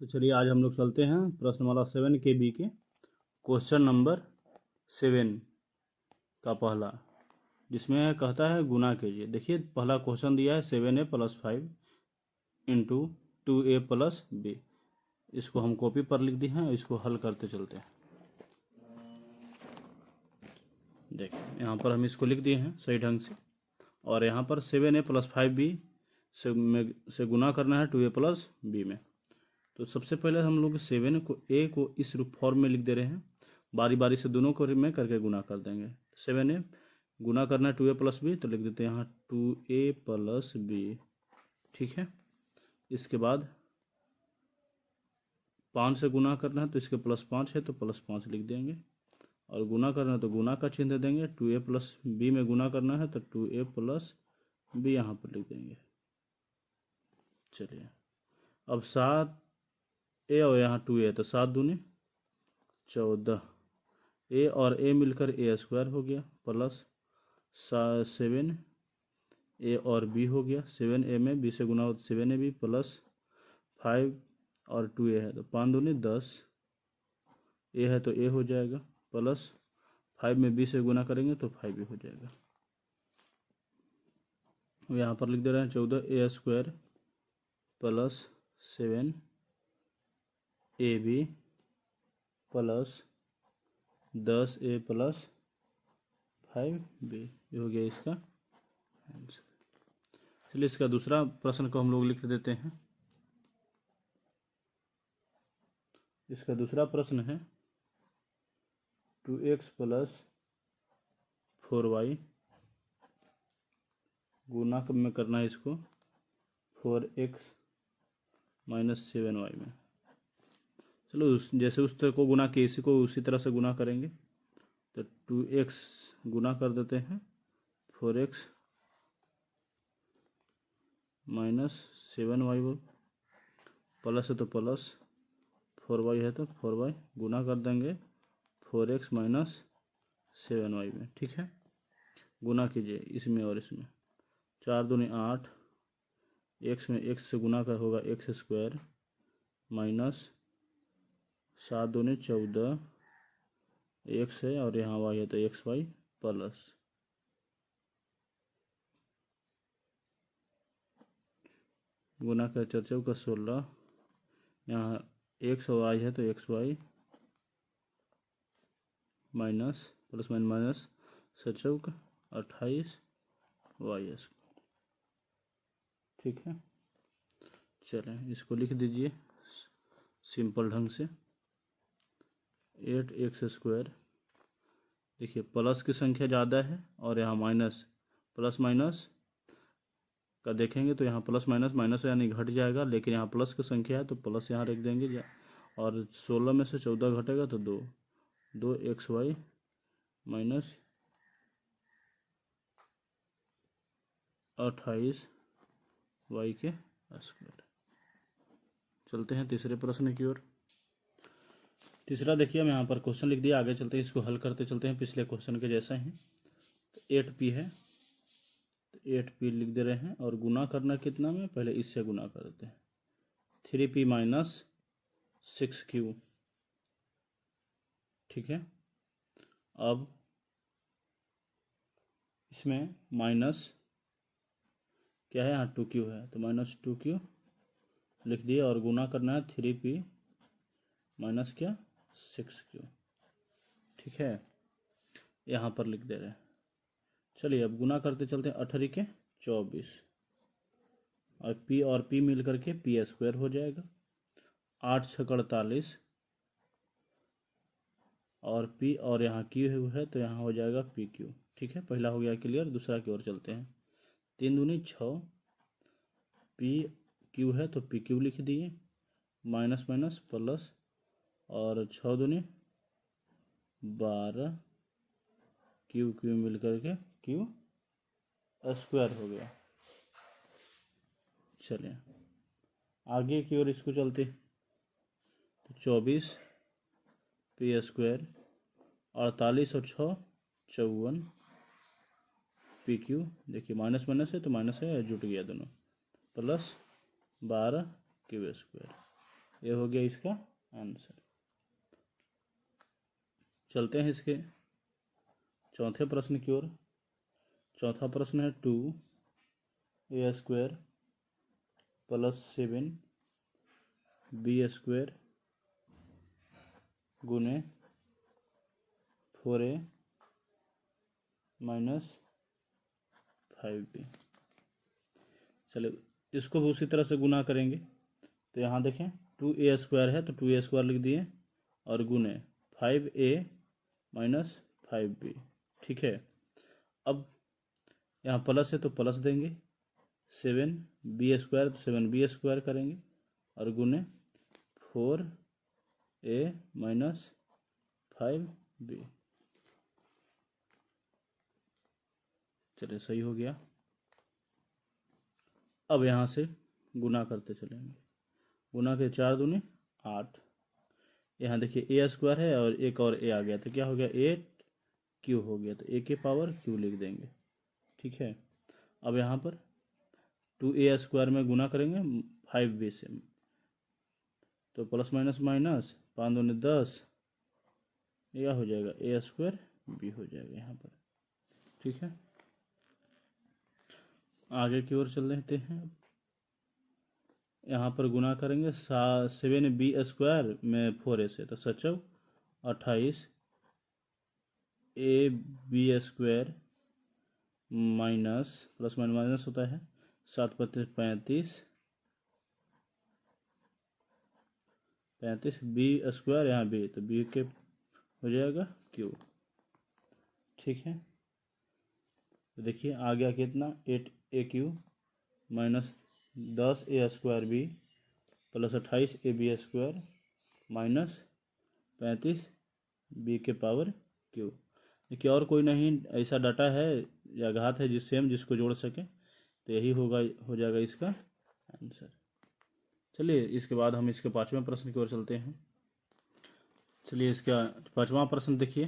तो चलिए आज हम लोग चलते हैं प्रश्नमाला 7 के बी के क्वेश्चन नंबर 7 का पहला, जिसमें कहता है गुना कीजिए। देखिए पहला क्वेश्चन दिया है 7a + 5 इंटू 2a + b। इसको हम कॉपी पर लिख दिए हैं, इसको हल करते चलते हैं। देखिए यहाँ पर हम इसको लिख दिए हैं सही ढंग से, और यहाँ पर 7a + 5b से गुना करना है 2a + b में। तो सबसे पहले हम लोग 7 को a को इस रूप फॉर्म में लिख दे रहे हैं, बारी बारी से दोनों को में करके गुना कर देंगे। 7a गुना करना है 2a + b, तो लिख देते हैं यहाँ 2a + b। ठीक है, इसके बाद 5 से गुना करना है, तो इसके +5 है तो +5 लिख देंगे, और गुना करना है तो गुना का चिन्ह देंगे। 2a + b में गुना करना है तो 2a + b यहाँ पर लिख देंगे। चलिए अब 7a और यहाँ 2a, तो 7 दूनी 14, a और a मिलकर a² हो गया, प्लस 7a और b हो गया। 7a में b से गुना हो तो 7ab प्लस 5 और 2a है तो 5 दूनी 10, a है तो a हो जाएगा, प्लस 5 में b से गुना करेंगे तो 5b हो जाएगा। यहाँ पर लिख दे रहे हैं 14a² plus 7ab plus 10a plus 5b, ये हो गया इसका आंसर। चलिए इसका दूसरा प्रश्न को हम लोग लिख देते हैं। इसका दूसरा प्रश्न है 2x + 4y गुना में करना है इसको 4x - 7y में। चलो जैसे उस तरह को गुना किया इसी को उसी तरह से गुना करेंगे, तो 2x गुना कर देते हैं 4x - 7y, प्लस है तो प्लस 4y है तो 4y, गुना कर देंगे 4x - 7y में। ठीक है, गुना कीजिए इसमें और इसमें, 4 दूनी 8, x में x से गुना कर होगा x² माइनस 7 दूनी 14, x है और यहाँ y है तो xy प्लस गुना कर 4 का 16, यहाँ x और y है तो xy minus plus minus 7 28 y। ठीक है, चलें इसको लिख दीजिए सिंपल ढंग से 8x²। देखिए प्लस की संख्या ज़्यादा है और यहाँ माइनस, प्लस माइनस का देखेंगे तो यहाँ प्लस माइनस माइनस यानी घट जाएगा, लेकिन यहाँ प्लस की संख्या है तो प्लस यहाँ रख देंगे, और 16 में से 14 घटेगा तो 2xy माइनस 28y के स्क्वायर। चलते हैं तीसरे प्रश्न की ओर। तीसरा देखिए हम यहाँ पर क्वेश्चन लिख दिया, आगे चलते हैं इसको हल करते चलते हैं पिछले क्वेश्चन के जैसा ही। तो 8p है तो 8p लिख दे रहे हैं, और गुना करना कितना में, पहले इससे गुना कर देते हैं 3p - 6q। ठीक है, अब इसमें माइनस क्या है, यहाँ 2q है तो -2q लिख दिए, और गुना करना है 3p माइनस क्या 6q। ठीक है, यहाँ पर लिख दे रहे हैं। चलिए अब गुना करते चलते हैं 18 के 24, और p मिल करके p² हो जाएगा, 8 × 6 = 48, और p और यहाँ q है तो यहाँ हो जाएगा pq। ठीक है, पहला हो गया क्लियर, दूसरा की ओर चलते हैं। 3 दूनी 6, pq है तो pq लिख दिए, माइनस माइनस प्लस, और 6 दूनी 12, q मिल करके q² हो गया। चलिए आगे की ओर इसको चलते, तो 24 p², 48 और 6 54 pq। देखिए माइनस माइनस है तो माइनस है, जुट गया दोनों, प्लस 12 q²। ये हो गया इसका आंसर। चलते हैं इसके चौथे प्रश्न की ओर। चौथा प्रश्न है 2a² प्लस 7b² गुने 4a माइनस 5b। चलिए इसको भी उसी तरह से गुना करेंगे। तो यहाँ देखें 2a² है तो 2a² लिख दिए और गुने 5a माइनस 5b। ठीक है, अब यहाँ प्लस है तो प्लस देंगे, 7b² तो 7b² करेंगे और गुने 4a माइनस 5b। चलिए सही हो गया। अब यहाँ से गुना करते चलेंगे। गुना के 4 दूनी 8। यहाँ देखिए a² है और एक और a आ गया तो क्या हो गया 8q हो गया, तो a के पावर q लिख देंगे। ठीक है, अब यहाँ पर 2a² में गुना करेंगे 5b से, तो प्लस माइनस माइनस 5 दूनी 10, यह हो जाएगा a² b हो जाएगा यहाँ पर। ठीक है, आगे की ओर चल लेते हैं। यहाँ पर गुना करेंगे 7b² में 4a से, तो 7 28 ab² minus plus minus minus होता है 7 25 35 b² यहाँ b, तो b के हो जाएगा q। ठीक है, तो देखिए आ गया कितना 8aq minus 10a² b plus 28 ab² minus 35 b के पावर q। देखिए और कोई नहीं ऐसा डाटा है या घात है जिसको जोड़ सके, तो यही होगा, हो जाएगा इसका आंसर। चलिए इसके बाद हम इसके पांचवें प्रश्न की ओर चलते हैं। चलिए इसका पांचवा प्रश्न देखिए।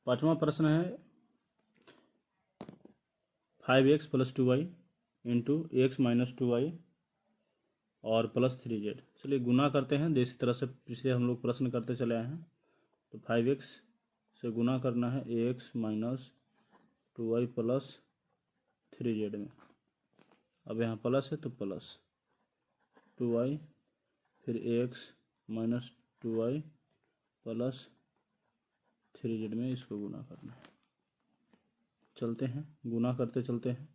पांचवा प्रश्न है 5x plus 2y into x minus 2y और प्लस 3z। चलिए गुना करते हैं जैसी तरह से पिछले हम लोग प्रश्न करते चले आए हैं। तो 5x से गुना करना है ax minus 2y plus 3z में। अब यहाँ प्लस है तो प्लस 2y फिर ax minus 2y plus 3z में इसको गुना करना है। चलते हैं गुना करते चलते हैं।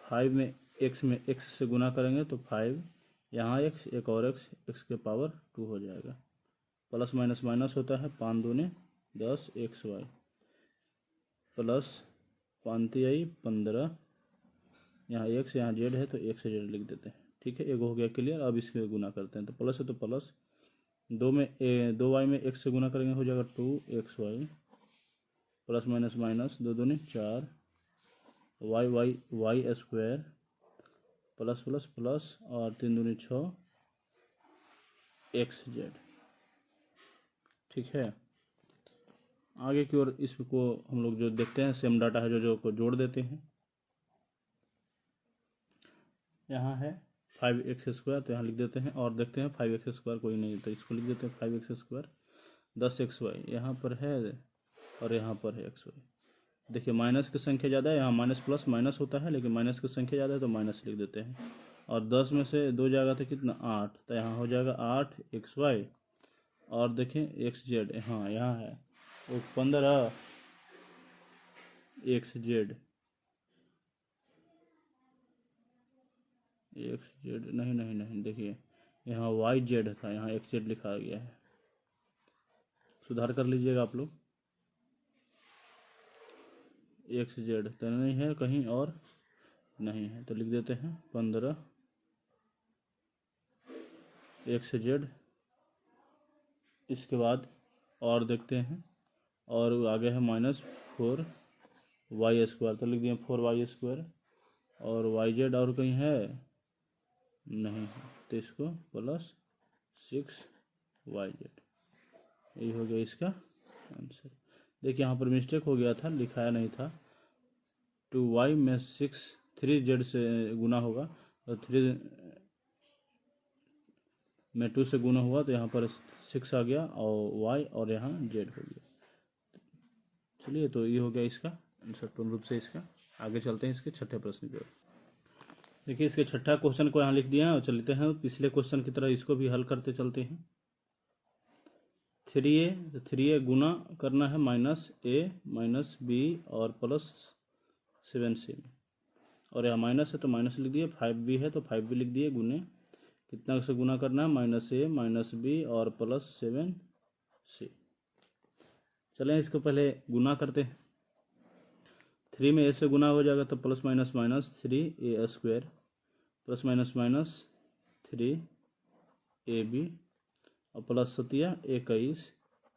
5 में x से गुना करेंगे तो 5 यहाँ x एक और x के पावर 2 हो जाएगा। प्लस माइनस माइनस होता है 5 दूने 10 xy प्लस 5 आई 15, यहाँ x यहाँ z है तो x से z लिख देते हैं। ठीक है, एक हो गया क्लियर। अब इसके गुना करते हैं तो प्लस है तो प्लस 2y में x से गुना करेंगे हो जाएगा 2xy प्लस माइनस माइनस 2 दूनी 4 y² प्लस प्लस प्लस और 3 दूनी 6 xz। ठीक है, आगे की ओर इसको हम लोग जो देखते हैं सेम डाटा है जो को जोड़ देते हैं। यहाँ है 5x² तो यहाँ लिख देते हैं और देखते हैं 5x² कोई नहीं तो इसको लिख देते हैं 5x² 10xy यहाँ पर है और यहाँ पर है xy। देखिए माइनस की संख्या ज़्यादा है, यहाँ माइनस प्लस माइनस होता है लेकिन माइनस की संख्या ज़्यादा है तो माइनस लिख देते हैं। और 10 में से 2 जाएगा तो कितना 8, तो यहाँ हो जाएगा 8xy और देखें xz, हाँ यहाँ है वो 15 xz नहीं देखिए यहाँ yz था, यहाँ xz लिखा गया है, सुधार कर लीजिएगा आप लोग। xz तो नहीं है कहीं और नहीं है तो लिख देते हैं 15 xz। इसके बाद और देखते हैं और आगे है -4y² तो लिख दिए 4y² और yz और कहीं है नहीं है तो इसको प्लस 6yz। यही हो गया इसका आंसर। देखिए यहाँ पर मिस्टेक हो गया था, लिखाया नहीं था। 2y में 3z से गुना होगा और में 2 से गुना हुआ तो यहाँ पर 6 आ गया और y और यहाँ z हो गया। चलिए, तो ये हो गया इसका आंसर पूर्ण रूप से इसका। आगे चलते हैं इसके छठे प्रश्न की ओर। देखिए, इसके छठा क्वेश्चन को यहाँ लिख दिया है और चलते हैं पिछले क्वेश्चन की तरह इसको भी हल करते चलते हैं। 3a, तो 3a गुना करना है -a -b और +7c में, और यहाँ माइनस है तो माइनस लिख दिए, 5b है तो 5b लिख दिए, गुने कितना से गुना करना है -a -b और +7c। चलें इसको पहले गुना करते हैं। 3 में a से गुना हो जाएगा तो +- -3a² +- -3ab और प्लस 7 21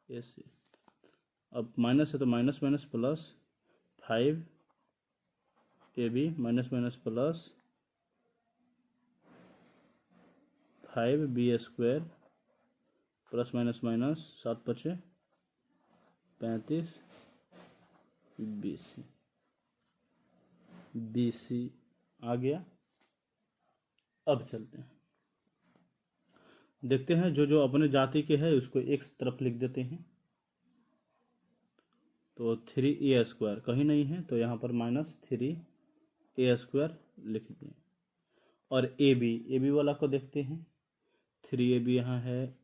AC। अब माइनस है तो minus plus 5ab plus 5b² +- 7 × 5 35 BC आ गया। अब चलते हैं, देखते हैं जो अपने जाति के है उसको एक तरफ लिख देते हैं। तो 3a² कहीं नहीं है तो यहाँ पर -3a² लिख दें। और AB वाला को देखते हैं। 3ab यहाँ है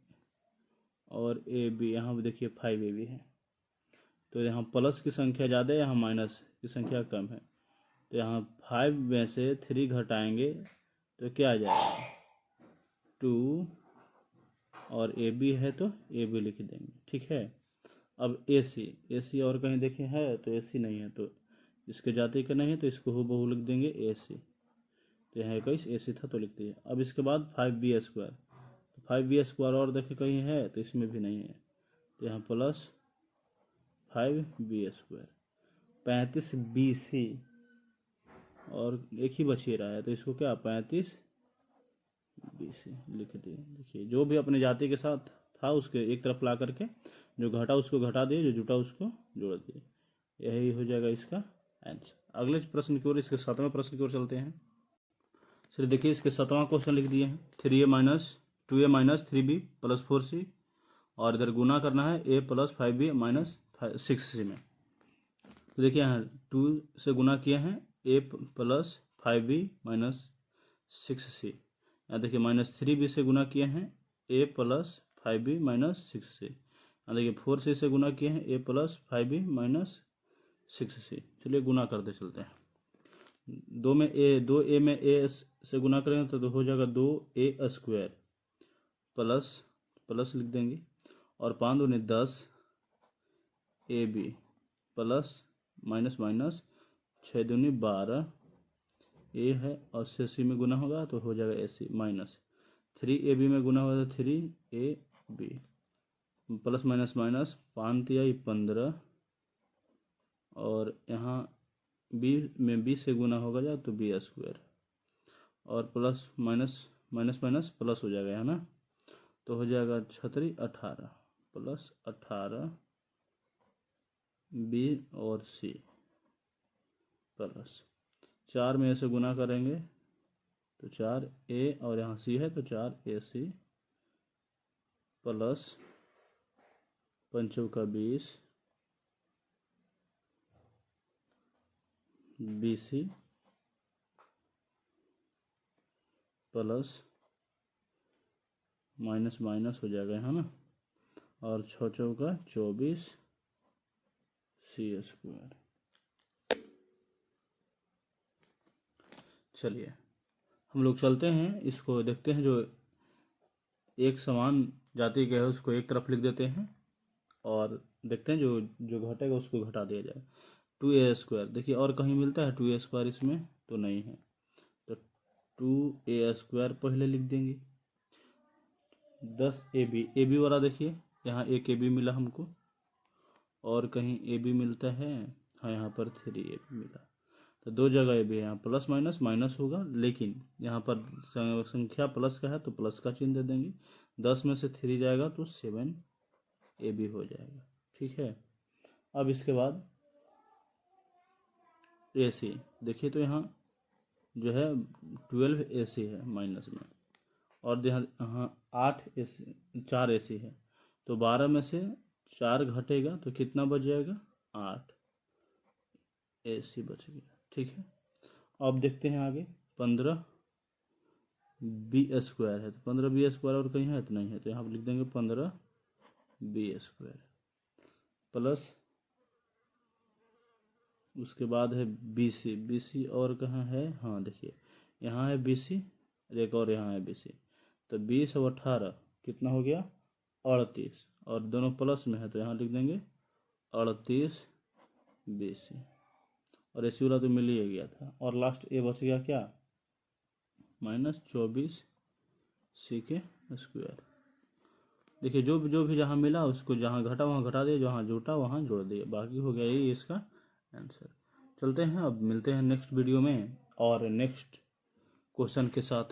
और AB यहाँ देखिए 5ab है, तो यहाँ प्लस की संख्या ज़्यादा है, यहाँ माइनस की संख्या कम है। तो यहाँ 5 में से 3 घटाएंगे तो क्या आ जाएगा 2, और AB है तो AB लिख देंगे, ठीक है। अब AC और कहीं देखें है तो AC नहीं है, तो इसके जाति का नहीं है तो इसको हूबहू लिख देंगे AC। तो यहाँ 21 AC था तो लिख दिए। अब इसके बाद 5b², तो 5b² और देखे कहीं है तो इसमें भी नहीं है, तो यहाँ प्लस 5b² 35BC और एक ही बच ही रहा है तो इसको क्या 35BC लिख दिए। देखिए, जो भी अपने जाति के साथ था उसके एक तरफ ला करके जो घटा उसको घटा दिए, जो जुटा उसको जोड़ दिए। यही हो जाएगा इसका आंसर। अगले प्रश्न की ओर, इसके 7वें प्रश्न की ओर चलते हैं। चलिए देखिए, इसके 7वां क्वेश्चन लिख दिए हैं। 2a - 3b + 4c, और इधर गुना करना है a + 5b - 6c में। तो देखिए यहाँ 2 से गुना किए हैं a + 5b - 6c। यहाँ देखिए -3b से गुना किए हैं a + 5b - 6c। यहाँ देखिए 4c से गुना किए हैं a + 5b - 6c। चलिए गुना करते चलते हैं। 2a में a से गुना करेंगे तो हो जाएगा 2a² प्लस लिख देंगे, और 5 दूनी 10 AB प्लस माइनस 6 दूनी 12 A है और 6c में गुना होगा तो हो जाएगा AC माइनस 3AB में गुना होगा तो 3AB प्लस माइनस 5 तिया 15, और यहाँ B में B से गुना होगा जा तो B² और प्लस माइनस प्लस हो जाएगा है ना, तो हो जाएगा 36 18 प्लस 18 B और C प्लस 4 में से गुना करेंगे तो 4A और यहाँ C है तो 4AC प्लस 5 का 20 BC प्लस माइनस हो जाएगा है ना, और 6 चौका 24 C²। चलिए हम लोग चलते हैं, इसको देखते हैं। जो एक समान जाति के है उसको एक तरफ लिख देते हैं और देखते हैं जो घटेगा उसको घटा दिया जाए। 2a², देखिए और कहीं मिलता है 2a² इसमें तो नहीं है, तो 2a² पहले लिख देंगे। 10ab वाला देखिए यहाँ एक AB मिला हमको, और कहीं AB मिलता है, हाँ यहाँ पर 3AB मिला, तो 2 जगह AB है। यहाँ प्लस माइनस होगा, लेकिन यहाँ पर संख्या प्लस का है तो प्लस का चिन्ह दे देंगे। 10 में से 3 जाएगा तो 7AB हो जाएगा, ठीक है। अब इसके बाद AC देखिए, तो यहाँ जो है 12AC है माइनस में, और हाँ 4 AC है, तो 12 में से 4 घटेगा तो कितना बच जाएगा, 8 AC बच गया। ठीक है, अब देखते हैं आगे। 15B² है, तो 15B² और कहीं है तो नहीं है, तो यहाँ पर लिख देंगे 15B² प्लस उसके बाद है BC और कहाँ है, हाँ देखिए यहाँ है BC एक और यहाँ है BC, तो 20 और 18 कितना हो गया, 38, और दोनों प्लस में है तो यहाँ लिख देंगे 38 BC, और AC वाला तो मिल ही गया था, और लास्ट ए बच गया क्या, -24C²। देखिए जो भी जहाँ मिला उसको जहाँ घटा वहाँ घटा दिए, जहाँ जुटा वहाँ जोड़ दिए, बाकी हो गया यही इसका आंसर। चलते हैं, अब मिलते हैं नेक्स्ट वीडियो में और नेक्स्ट क्वेश्चन के साथ।